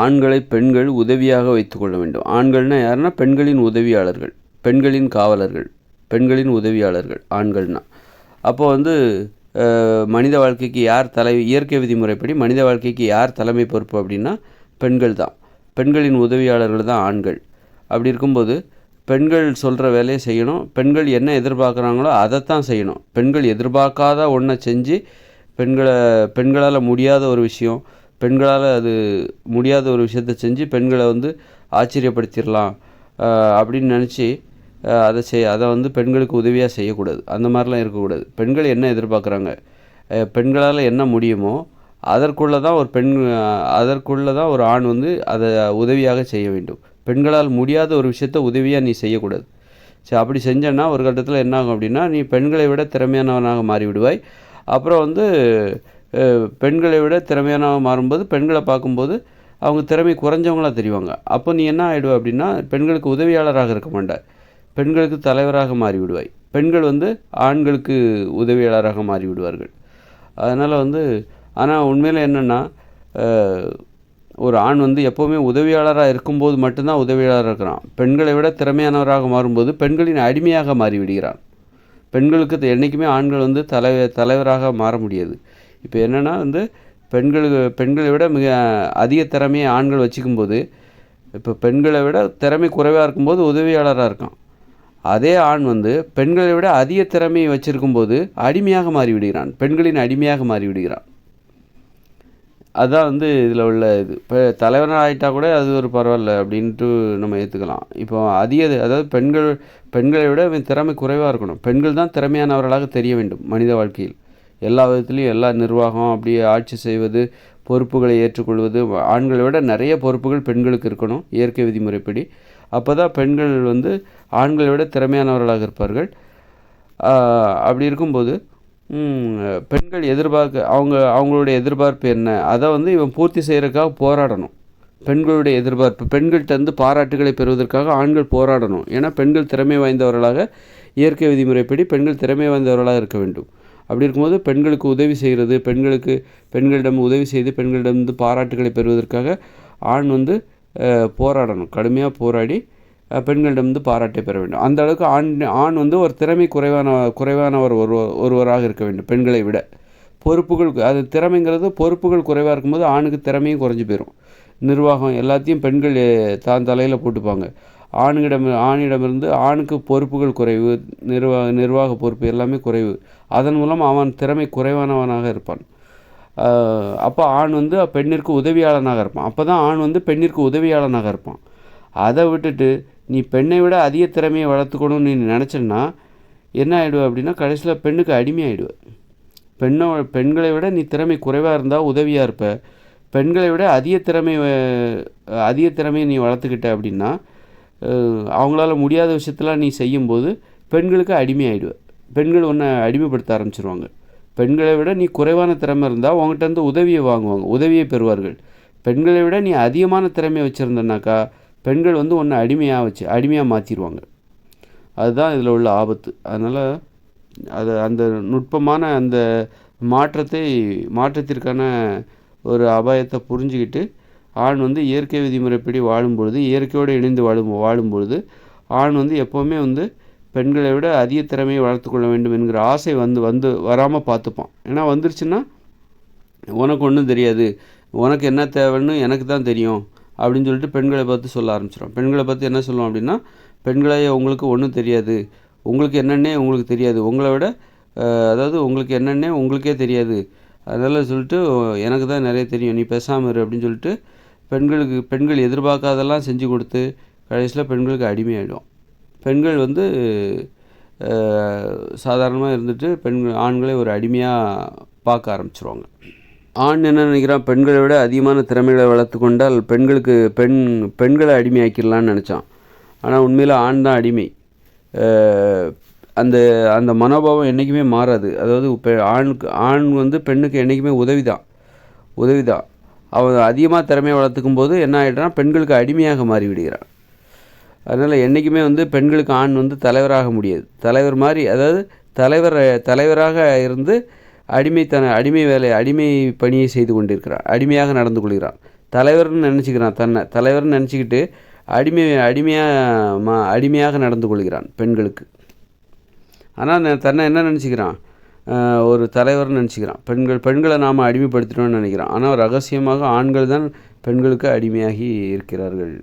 ஆண்களை பெண்கள் உதவியாக வைத்துக்கொள்ள வேண்டும். ஆண்கள்னால் யாருன்னா பெண்களின் உதவியாளர்கள், பெண்களின் காவலர்கள், பெண்களின் உதவியாளர்கள் ஆண்கள்னா. அப்போ வந்து மனித வாழ்க்கைக்கு யார் இயற்கை விதிமுறைப்படி மனித வாழ்க்கைக்கு யார் தலைமை பொறுப்பு அப்படின்னா பெண்கள் தான். பெண்களின் உதவியாளர்கள் தான் ஆண்கள். அப்படி இருக்கும்போது பெண்கள் சொல்கிற வேலையை செய்யணும். பெண்கள் என்ன எதிர்பார்க்குறாங்களோ அதைத்தான் செய்யணும். பெண்கள் எதிர்பார்க்காத ஒன்றை செஞ்சு பெண்களால் முடியாத ஒரு விஷயம், பெண்களால் அது முடியாத ஒரு விஷயத்தை செஞ்சு பெண்களை வந்து ஆச்சரியப்படுத்திடலாம் அப்படின்னு நினச்சி அதை வந்து பெண்களுக்கு உதவியாக செய்யக்கூடாது. அந்த மாதிரிலாம் இருக்கக்கூடாது. பெண்கள் என்ன எதிர்பார்க்குறாங்க, பெண்களால் என்ன முடியுமோ அதற்குள்ளே தான் ஒரு ஆண் வந்து அதை உதவியாக செய்ய வேண்டும். பெண்களால் முடியாத ஒரு விஷயத்தை உதவியாக நீ செய்யக்கூடாது. சரி, அப்படி செஞ்சேன்னா ஒரு கட்டத்தில் என்ன ஆகும் அப்படின்னா நீ பெண்களை விட திறமையானவனாக மாறிவிடுவாய். அப்புறம் வந்து பெண்களை விட திறமையானவங்க மாறும்போது பெண்களை பார்க்கும்போது அவங்க திறமை குறைஞ்சவங்களாக தெரிவாங்க. அப்போ நீ என்ன ஆகிடுவ அப்படின்னா பெண்களுக்கு உதவியாளராக இருக்க மாட்டாய், பெண்களுக்கு தலைவராக மாறிவிடுவாய். பெண்கள் வந்து ஆண்களுக்கு உதவியாளராக மாறிவிடுவார்கள். அதனால் வந்து ஆனால் உண்மையில் என்னென்னா ஒரு ஆண் வந்து எப்போவுமே உதவியாளராக இருக்கும்போது மட்டும்தான் உதவியாளராக இருக்கிறான். பெண்களை விட திறமையானவராக மாறும்போது பெண்களின் அடிமையாக மாறிவிடுகிறான். பெண்களுக்கு என்றைக்குமே ஆண்கள் வந்து தலைவராக மாற முடியாது. இப்போ என்னென்னா வந்து பெண்களை விட மிக அதிக திறமையை ஆண்கள் வச்சுக்கும்போது, இப்போ பெண்களை விட திறமை குறைவாக இருக்கும்போது உதவியாளராக இருக்கான். அதே ஆண் வந்து பெண்களை விட அதிக திறமையை வச்சுருக்கும்போது அடிமையாக மாறிவிடுகிறான், பெண்களின் அடிமையாக மாறிவிடுகிறான். அதுதான் வந்து இதில் உள்ள இது. இப்போ தலைவனாக ஆகிட்டா கூட அது ஒரு பரவாயில்ல அப்படின்ட்டு நம்ம ஏற்றுக்கலாம். இப்போ அதாவது பெண்களை விட திறமை குறைவாக இருக்கணும். பெண்கள் தான் திறமையானவர்களாக தெரிய வேண்டும் மனித வாழ்க்கையில். எல்லா விதத்துலேயும் எல்லா நிர்வாகம் அப்படியே ஆட்சி செய்வது, பொறுப்புகளை ஏற்றுக்கொள்வது, ஆண்களை விட நிறைய பொறுப்புகள் பெண்களுக்கு இருக்கணும் இயற்கை விதிமுறைப்படி. அப்போ தான் பெண்கள் வந்து ஆண்களை விட திறமையானவர்களாக இருப்பார்கள். அப்படி இருக்கும்போது பெண்கள் அவங்களுடைய எதிர்பார்ப்பு என்ன, அதை வந்து இவன் பூர்த்தி செய்கிறதுக்காக போராடணும். பெண்களுடைய எதிர்பார்ப்பு, பெண்கள்கிட்ட பாராட்டுகளை பெறுவதற்காக ஆண்கள் போராடணும். ஏன்னா பெண்கள் திறமை வாய்ந்தவர்களாக, இயற்கை விதிமுறைப்படி பெண்கள் திறமை வாய்ந்தவர்களாக இருக்க வேண்டும். அப்படி இருக்கும்போது பெண்களுக்கு உதவி செய்கிறது, பெண்களிடம் உதவி செய்து பெண்களிடம் பாராட்டுகளை பெறுவதற்காக ஆண் வந்து போராடணும். கடுமையாக போராடி பெண்களிடம் பாராட்டை பெற வேண்டும். அந்த அளவுக்கு ஆண் வந்து ஒரு திறமை குறைவானவர் ஒருவராக இருக்க வேண்டும். பெண்களை விட பொறுப்புகள், அது திறமைங்கிறது பொறுப்புகள் குறைவாக இருக்கும்போது ஆணுக்கு திறமையும் குறைஞ்சி போயிடும். நிர்வாகம் எல்லாத்தையும் பெண்கள் தான் தலையில் போட்டுப்பாங்க. ஆணிடமிருந்து ஆணுக்கு பொறுப்புகள் குறைவு, நிர்வாக பொறுப்பு எல்லாமே குறைவு. அதன் மூலம் அவன் திறமை குறைவானவனாக இருப்பான். அப்போ ஆண் வந்து பெண்ணிற்கு உதவியாளனாக இருப்பான். அப்போ தான் ஆண் வந்து பெண்ணிற்கு உதவியாளனாக இருப்பான். அதை விட்டுட்டு நீ பெண்ணை விட அதிக திறமையை வளர்த்துக்கணும்னு நீ நினச்சேன்னா என்ன ஆகிடுவ அப்படின்னா கடைசியில் பெண்ணுக்கு அடிமையாகிடுவேன். பெண்களை விட நீ திறமை குறைவாக இருந்தால் உதவியாக இருப்ப. பெண்களை விட அதிக திறமையை நீ வளர்த்துக்கிட்ட அப்படின்னா அவங்களால முடியாத விஷயத்தெலாம் நீ செய்யும்போது பெண்களுக்கு அடிமையாகிடுவேன். பெண்கள் உன்னை அடிமைப்படுத்த ஆரம்பிச்சிருவாங்க. பெண்களை விட நீ குறைவான திறமை இருந்தால் உங்கள்கிட்ட உதவியை வாங்குவாங்க, உதவியை பெறுவார்கள். பெண்களை விட நீ அதிகமான திறமையை வச்சுருந்தனாக்கா பெண்கள் வந்து உன்னை அடிமையாக மாற்றிடுவாங்க. அதுதான் இதில் உள்ள ஆபத்து. அதனால் அந்த நுட்பமான அந்த மாற்றத்திற்கான ஒரு அபாயத்தை புரிஞ்சுக்கிட்டு ஆண் வந்து இயற்கை விதிமுறைப்படி வாழும்பொழுது, இயற்கையோடு இணைந்து வாழும்பொழுது ஆண் வந்து எப்போவுமே வந்து பெண்களை விட அதிக திறமையை வளர்த்துக்கொள்ள வேண்டும் என்கிற ஆசை வராமல் பார்த்துப்பான். ஏன்னா வந்துருச்சுன்னா உனக்கு ஒன்றும் தெரியாது, உனக்கு என்ன தேவைன்னு எனக்கு தான் தெரியும் அப்படின்னு சொல்லிட்டு பெண்களை பார்த்து சொல்ல ஆரம்பிச்சிடும். பெண்களை பார்த்து என்ன சொல்லுவோம் அப்படின்னா, பெண்களே உங்களுக்கு ஒன்றும் தெரியாது, உங்களுக்கு என்னென்னே உங்களுக்கு தெரியாது, உங்களை விட அதாவது உங்களுக்கு என்னென்னே உங்களுக்கே தெரியாது, அதனால் சொல்லிட்டு எனக்கு தான் நிறைய தெரியும், நீ பேசாமல் இரு அப்படின்னு சொல்லிட்டு பெண்கள் எதிர்பார்க்காதெல்லாம் செஞ்சு கொடுத்து கடைசியில் பெண்களுக்கு அடிமையாகிடும். பெண்கள் வந்து சாதாரணமாக இருந்துட்டு ஆண்களை ஒரு அடிமையாக பார்க்க ஆரம்பிச்சிருவாங்க. ஆண் என்ன நினைக்கிறான், பெண்களை விட அதிகமான திறமைகளை வளர்த்து கொண்டால் பெண்களை அடிமையாக்கிடலான்னு நினச்சான். ஆனால் உண்மையில் ஆண் தான் அடிமை. அந்த அந்த மனோபாவம் என்றைக்குமே மாறாது. அதாவது ஆண் வந்து பெண்ணுக்கு என்றைக்குமே உதவி தான். அவன் அதிகமாக திறமையை வளர்த்துக்கும் போது என்ன ஆகிடுறான், பெண்களுக்கு அடிமையாக மாறிவிடுகிறான். அதனால் என்றைக்குமே வந்து பெண்களுக்கு ஆண் வந்து தலைவராக முடியாது. தலைவர் மாதிரி, அதாவது தலைவராக இருந்து அடிமை பணியை செய்து கொண்டிருக்கிறான், அடிமையாக நடந்து கொள்கிறான். தலைவர்னு நினச்சிக்கிறான், தன்னை தலைவர்னு நினச்சிக்கிட்டு அடிமையாக நடந்து கொள்கிறான் பெண்களுக்கு. ஆனால் தன்னை என்ன நினச்சிக்கிறான், ஒரு தலைவர்னு நினச்சிக்கிறான். பெண்களை நாம் அடிமைப்படுத்திட்டோம்னு நினைக்கிறான். ஆனால் ரகசியமாக ஆண்கள் தான் பெண்களுக்கு அடிமையாகி இருக்கிறார்கள்.